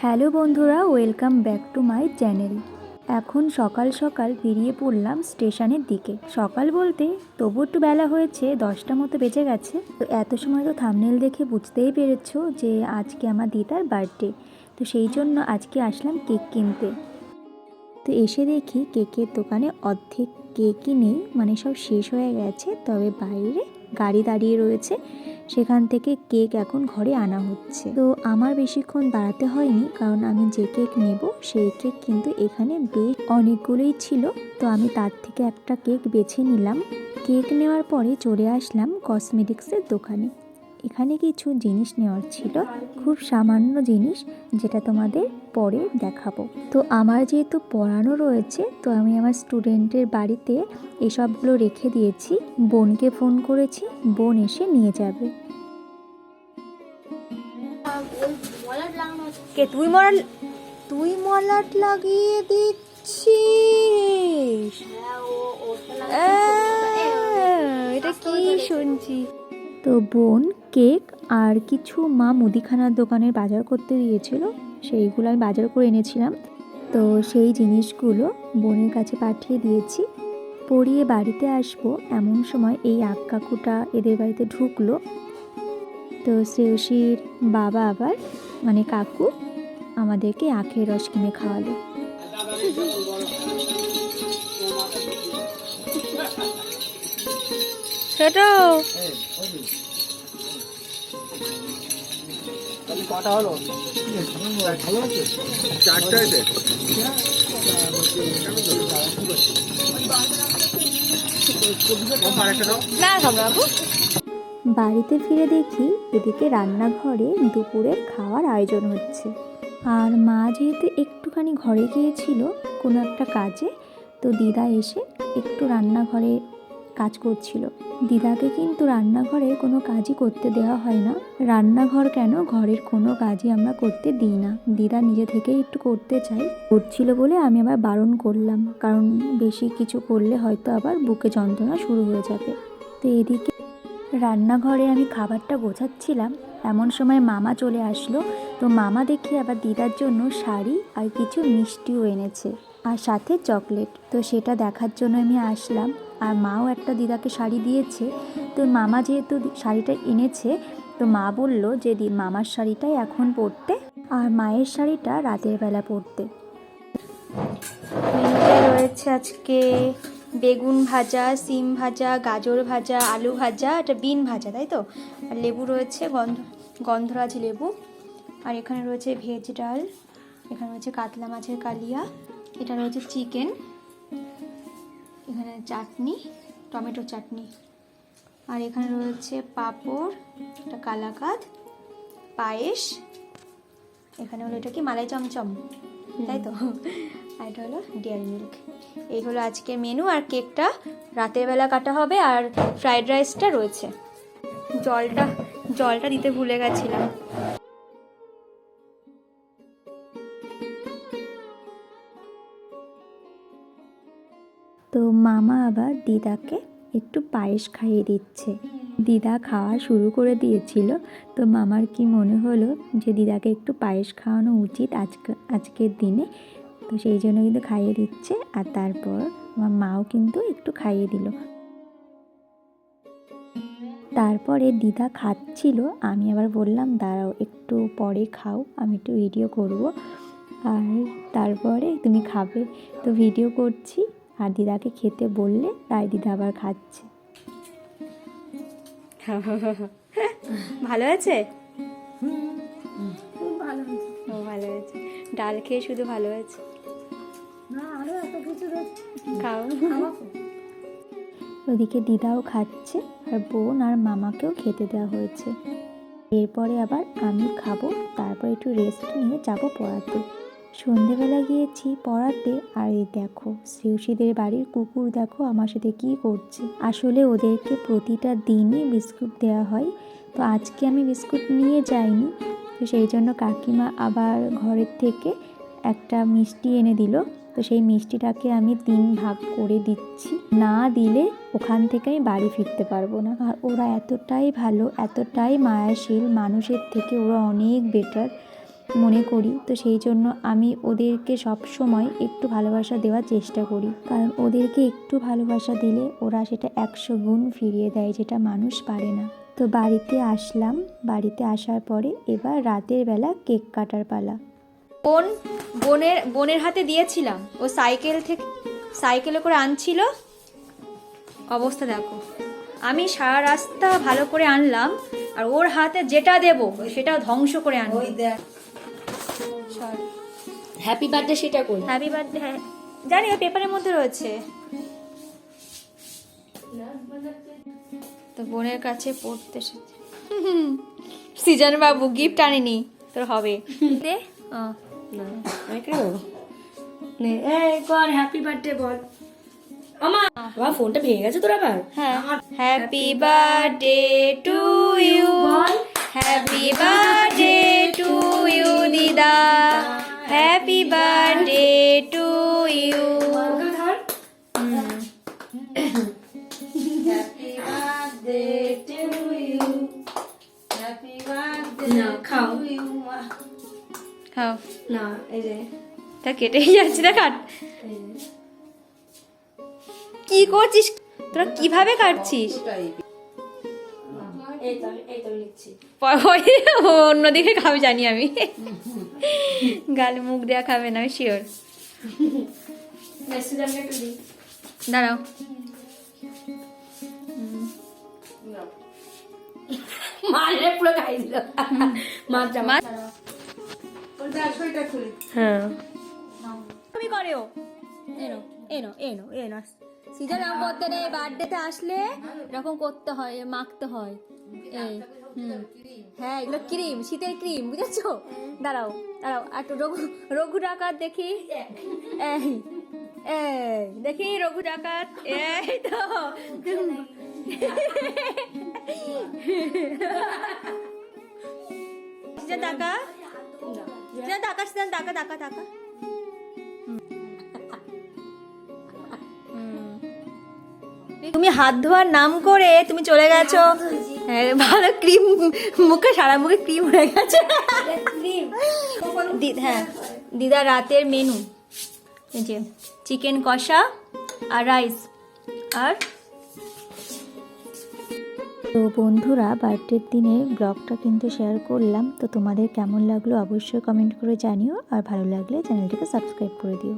Hello বন্ধুরা, welcome back to my channel. এখন সকাল সকাল বেরিয়ে পড়লাম স্টেশনের দিকে। সকাল বলতে তবু একটু বেলা হয়েছে, 10টা মতো বেজে গেছে। তো এত সময় তো থাম্বনেল দেখে বুঝতেই পেরেছো যে আজকে আমার দিদার বার্থডে। তো সেই জন্য আজকে আসলাম কেক কিনতে। তো এসে দেখি কেকের দোকানে অর্ধেক কেকই নেই, মানে সব শেষ হয়ে গেছে। তবে বাইরে গাড়ি দাঁড়িয়ে রয়েছে, সেখান থেকে কেক এখন ঘরে আনা হচ্ছে। তো আমার বেশিক্ষণ দাঁড়াতে হয়নি, কারণ আমি যে কেক নেব সেই কেক কিন্তু এখানে বেশ অনেকগুলোই ছিল। তো আমি তার থেকে একটা কেক বেছে নিলাম। কেক নেওয়ার পরে চলে আসলাম কসমেটিক্সের দোকানে। এখানে কিছু জিনিস নেওয়ার ছিল, খুব সামান্য জিনিস, যেটা তোমাদের পরে দেখাবো। তো আমার যেহেতু পড়ানো রয়েছে, তো আমি আমার স্টুডেন্টের বাড়িতে এসবগুলো রেখে দিয়েছি। বোনকে ফোন করেছি, বোন এসে নিয়ে যাবে। কে তুই মলাট লাগিয়ে দিচ্ছিস? এটা কি শুনছি? তো বোন কেক আর কিছু মা মুদিখানার দোকানের বাজার করতে দিয়েছিল, সেইগুলো আমি বাজার করে এনেছিলাম। তো সেই জিনিসগুলো বোনের কাছে পাঠিয়ে দিয়েছি। পরিয়ে বাড়িতে আসবো এমন সময় এই কাকুটা এদের বাড়িতে ঢুকলো। তো শ্রেয়সীর বাবা আবার, মানে কাকু, আমাদেরকে আখের রস কিনে খাওয়ালো। ছোট কটা হলো? চারটা হয়েছে। বাড়িতে ফিরে দেখি এদিকে রান্নাঘরে দুপুরের খাওয়ার আয়োজন হচ্ছে। আর মা যেহেতু একটুখানি ঘরে গিয়েছিল কোনো একটা কাজে, তো দিদা এসে একটু রান্নাঘরে কাজ করছিল। দিদাকে কিন্তু রান্নাঘরে কোনো কাজই করতে দেওয়া হয় না। রান্নাঘর কেন, ঘরের কোনো কাজই আমরা করতে দিই না। দিদা নিজে থেকেই একটু করতে চাই, করছিল বলে আমি আবার বারণ করলাম, কারণ বেশি কিছু করলে হয়তো আবার বুকে যন্ত্রণা শুরু হয়ে যাবে। তো এদিকে রান্নাঘরে আমি খাবারটা গোছাচ্ছিলাম, এমন সময় মামা চলে আসলো। তো মামা দেখি আবার দিদার জন্য শাড়ি আর কিছু মিষ্টিও এনেছে, আর সাথে চকলেট। তো সেটা দেখার জন্য আমি আসলাম। আর মাও একটা দিদাকে শাড়ি দিয়েছে। তো মামা যেহেতু শাড়িটা এনেছে, তো মা বলল যে মামার শাড়িটাই এখন পরতে, আর মায়ের শাড়িটা রাতের বেলা পরতে। মেনুতে রয়েছে আজকে বেগুন ভাজা, সিম ভাজা, গাজর ভাজা, আলু ভাজা, এটা বিন ভাজা, তাই তো। আর লেবু রয়েছে, গন্ধরাজ লেবু। আর এখানে রয়েছে ভেজ ডাল, এখানে রয়েছে কাতলা মাছের কালিয়া, এটা রয়েছে চিকেন, এখানে চাটনি, টমেটো চাটনি, আর এখানে রয়েছে পাঁপড়, এটা কালাকাঁদ, পায়েস, এখানে হলো এটা কি মালাই চমচম, তাই তো। আর এটা হলো ডেয়ারি মিল্ক। এই হলো আজকের মেনু। আর কেকটা রাতের বেলা কাটা হবে, আর ফ্রাইড রাইসটা রয়েছে। জলটা দিতে ভুলে গেছিলাম। তো মামা আবার দিদাকে একটু পায়েস খাইয়ে দিচ্ছে। দিদা খাওয়া শুরু করে দিয়েছিল, তো মামার কি মনে হলো যে দিদাকে একটু পায়েস খাওয়ানো উচিত আজকের দিনে। তো সেই জন্য কিন্তু খাইয়ে দিচ্ছে। আর তারপর আমার মাও কিন্তু একটু খাইয়ে দিল। তারপরে দিদা খাচ্ছিল, আমি আবার বললাম দাঁড়াও একটু পরে খাও, আমি একটু ভিডিও করব। আর তারপরে তুমি খাবে। তো ভিডিও করছি, আর দিদাকে খেতে বললে তাই দিদা আবার খাচ্ছে। ভালো আছে? ভালো হয়েছে। ডাল খেয়ে শুধু ভালো হয়েছে। খাও। ওদিকে দিদাও খাচ্ছে, আর বোন আর মামাকেও খেতে দেওয়া হয়েছে। এরপরে আবার আমি খাবো, তারপর একটু রেস্ট নিয়ে যাব পড়াতে। সন্ধেবেলা গিয়েছি পড়াতে, আর এই দেখো শ্রেয়সীদের বাড়ির কুকুর দেখো আমার সাথে কি করছে। আসলে ওদেরকে প্রতিটা দিনই বিস্কুট দেওয়া হয়, তো আজকে আমি বিস্কুট নিয়ে যাইনি। তো সেই জন্য কাকিমা আবার ঘরের থেকে একটা মিষ্টি এনে দিল। তো সেই মিষ্টিটাকে আমি 3 ভাগ করে দিচ্ছি, না দিলে ওখান থেকে আমি বাড়ি ফিরতে পারবো না। আর ওরা এতটাই ভালো, এতটাই মায়াশীল, মানুষের থেকে ওরা অনেক বেটার। মনে করি। তো সেই জন্য আমি ওদেরকে সব সময় একটু ভালোবাসা দেওয়ার চেষ্টা করি, কারণ ওদেরকে একটু ভালোবাসা দিলে ওরা সেটা 100 গুণ ফিরিয়ে দেয়, যেটা মানুষ পারে না। তো বাড়িতে আসলাম, বাড়িতে আসার পরে এবার রাতের বেলা কেক কাটার পালা। বোনের হাতে দিয়েছিলাম, ও সাইকেলে করে আনছিল, অবস্থা দেখো। আমি সারা রাস্তা ভালো করে আনলাম, আর ওর হাতে যেটা দেব সেটা ধ্বংস করে আনবো। হ্যাপি বার্থডে সেটা করি। হ্যাপি বার্থডে, হ্যাঁ জানি, ওই পেপারের মধ্যে রয়েছে। তো বোনের কাছে পড়তে সৃজন বাবু গিফট আনেনি, তোর হবে দে। না আমি কেন নে এই কর হ্যাপি বার্থডে বল। আমার ফোনটা ভেঙে গেছে তোর আবার। হ্যাঁ, happy birthday to you, happy birthday to you দিদা, হ্যাপি বার্থডে টু ইউ। না খাও খাও না, এই যে তা কেটেই যাচ্ছে না, কাট। কি করছিস তোরা, কিভাবে কাটছিস? এই তো লিখছি। অন্যদিকে খাবে জানি আমি, গালে মুখ দেওয়া খাবে না, শিওর। দাঁড়াও, মারে পুরো খাই দিল। মাছ জামা হ্যাঁ তুমি করে ও এনো এনো এনো এনো সিজন এরকম করতে নেই, বার্থডেতে আসলে এরকম করতে হয়, মাখতে হয়। এই হ্যাঁ, এগুলো ক্রিম, শীতের ক্রিম, বুঝেছো? দাঁড়াও দাঁড়াও, একটু রঘু ডাকাত দেখি, এই এই দেখি রঘু ডাকাত, এই তো সিজন টাকা, সিজন টাকা, সিজন টাকা, টাকা টাকা। তুমি হাত ধোয়ার নাম করে তুমি চলে গেছো, ভালো ক্রিম মুখে, সারা মুখে ক্রিম হয়ে গেছে। হ্যাঁ, দিদা রাতের মেনু এই যে চিকেন কষা আর রাইস। আর তো বন্ধুরা, বার্থডের দিনে ব্লগটা কিন্তু শেয়ার করলাম। তো তোমাদের কেমন লাগলো অবশ্যই কমেন্ট করে জানিও, আর ভালো লাগলে চ্যানেলটিকে সাবস্ক্রাইব করে দিও।